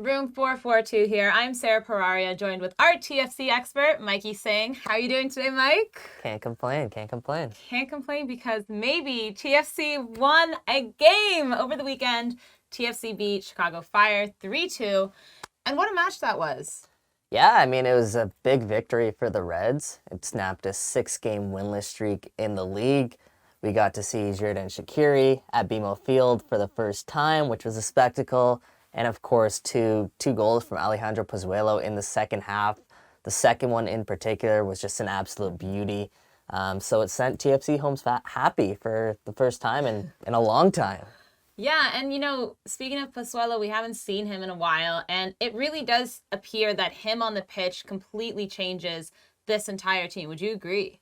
Room 442 here. I'm Sara Poraria, joined with our TFC expert, Mikey Singh. How are you doing today, Mike? Can't complain. Can't Can't complain because maybe TFC won a game over the weekend. TFC beat Chicago Fire 3-2. And what a match that was. Yeah, I mean, it was a big victory for the Reds. It snapped a 6-game winless streak in the league. We got to see Xherdan Shaqiri at BMO Field for the first time, which was a spectacle. And of course, two goals from Alejandro Pozuelo in the second half. The second one in particular was just an absolute beauty. So it sent TFC home happy for the first time in a long time. Yeah, and speaking of Pozuelo, we haven't seen him in a while, and it really does appear that him on the pitch completely changes this entire team. Would you agree?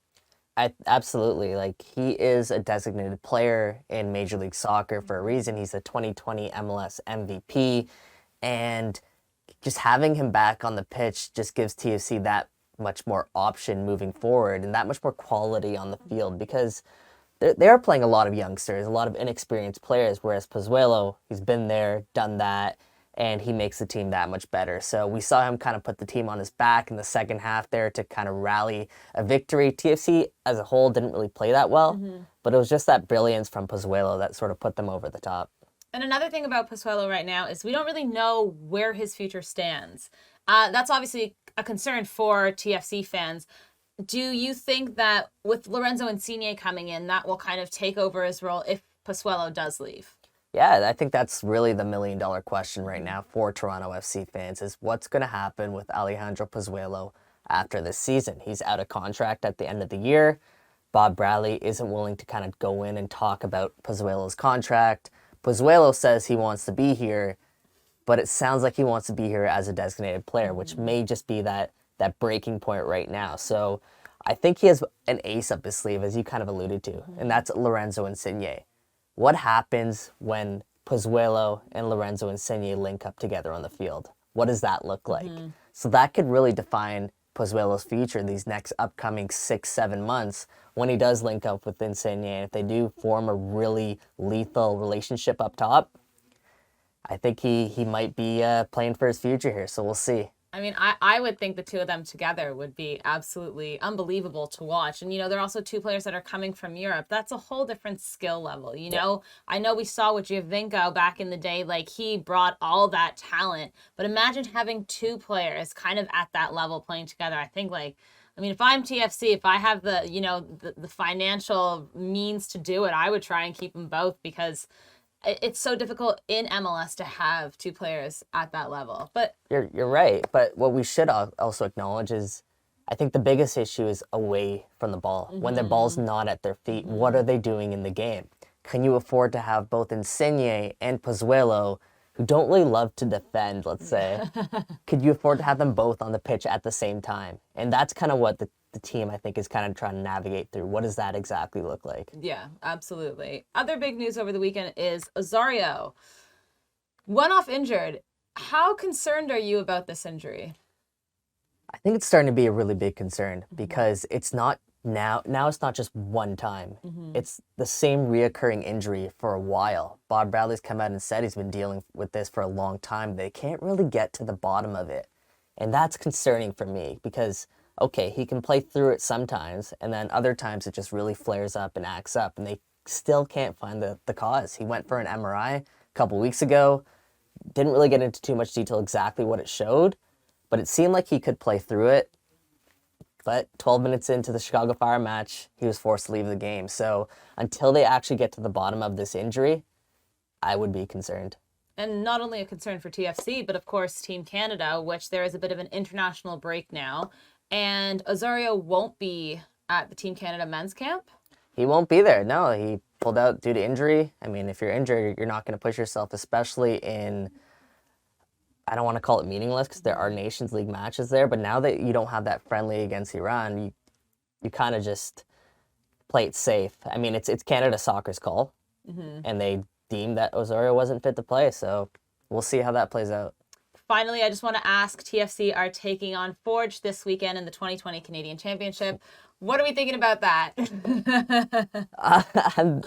Absolutely. Like, he is a designated player in Major League Soccer for a reason. He's the 2020 MLS MVP, and just having him back on the pitch just gives TFC that much more option moving forward and that much more quality on the field, because they're playing a lot of youngsters, a lot of inexperienced players, whereas Pozuelo, he's been there, done that, and he makes the team that much better. So we saw him kind of put the team on his back in the second half there to kind of rally a victory. TFC as a whole didn't really play that well, but it was just that brilliance from Pozuelo that sort of put them over the top. And another thing about Pozuelo right now is we don't really know where his future stands. That's obviously a concern for TFC fans. Do you think that with Lorenzo Insigne coming in, that will kind of take over his role if Pozuelo does leave? Yeah, I think that's really the million-dollar question right now for Toronto FC fans, is what's going to happen with Alejandro Pozuelo after this season. He's out of contract at the end of the year. Bob Bradley isn't willing to kind of go in and talk about Pozuelo's contract. Pozuelo says he wants to be here, but it sounds like he wants to be here as a designated player, which may just be that breaking point right now. So I think he has an ace up his sleeve, as you kind of alluded to, and that's Lorenzo Insigne. What happens when Pozuelo and Lorenzo Insigne link up together on the field? What does that look like? So that could really define Pozuelo's future these next upcoming 6-7 months when he does link up with Insigne. And if they do form a really lethal relationship up top, I think he might be playing for his future here. So we'll see. I mean, I would think the two of them together would be absolutely unbelievable to watch. And, they're also two players that are coming from Europe. That's a whole different skill level, I know we saw with Giovinco back in the day, like, he brought all that talent. But imagine having two players kind of at that level playing together. I think, if I'm TFC, if I have the financial means to do it, I would try and keep them both, because it's so difficult in MLS to have two players at that level. But you're right. But what we should also acknowledge is, I think the biggest issue is away from the ball. When the ball's not at their feet, what are they doing in the game? Can you afford to have both Insigne and Pozuelo, who don't really love to defend, let's say, could you afford to have them both on the pitch at the same time? And that's kind of what the team, I think, is kind of trying to navigate through. What does that exactly look like? Yeah, absolutely. Other big news over the weekend is Osorio. One off injured. How concerned are you about this injury? I think it's starting to be a really big concern, because it's not now it's not just one time. It's the same reoccurring injury for a while. Bob Bradley's come out and said he's been dealing with this for a long time. They can't really get to the bottom of it. And that's concerning for me, because okay, he can play through it sometimes, and then other times it just really flares up and acts up, and they still can't find the cause. He went for an MRI a couple weeks ago, didn't really get into too much detail exactly what it showed, but it seemed like he could play through it. But 12 minutes into the Chicago Fire match, he was forced to leave the game. So until they actually get to the bottom of this injury, I would be concerned. And not only a concern for TFC, but of course Team Canada, which there is a bit of an international break now. And Osorio won't be at the Team Canada men's camp? He won't be there. No, he pulled out due to injury. I mean, if you're injured, you're not going to push yourself, especially in, I don't want to call it meaningless, because there are Nations League matches there. But now that you don't have that friendly against Iran, you kind of just play it safe. I mean, it's Canada Soccer's call, and they deemed that Osorio wasn't fit to play. So we'll see how that plays out. Finally, I just want to ask, TFC are taking on Forge this weekend in the 2020 Canadian Championship. What are we thinking about that?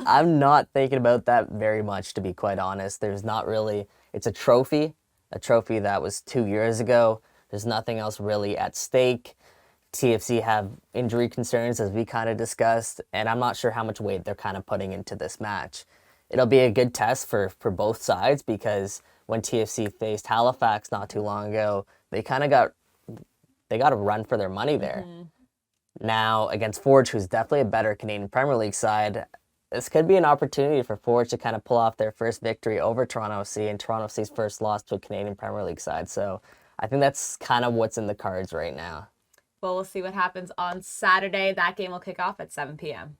I'm not thinking about that very much, to be quite honest. There's not really, it's a trophy, a trophy that was 2 years ago. There's nothing else really at stake. TFC have injury concerns, as we kind of discussed, and I'm not sure how much weight they're kind of putting into this match. It'll be a good test for both sides, because when TFC faced Halifax not too long ago, they kind of got a run for their money there. Now, against Forge, who's definitely a better Canadian Premier League side, this could be an opportunity for Forge to kind of pull off their first victory over Toronto FC and Toronto FC's first loss to a Canadian Premier League side. So I think that's kind of what's in the cards right now. Well, we'll see what happens on Saturday. That game will kick off at 7 p.m.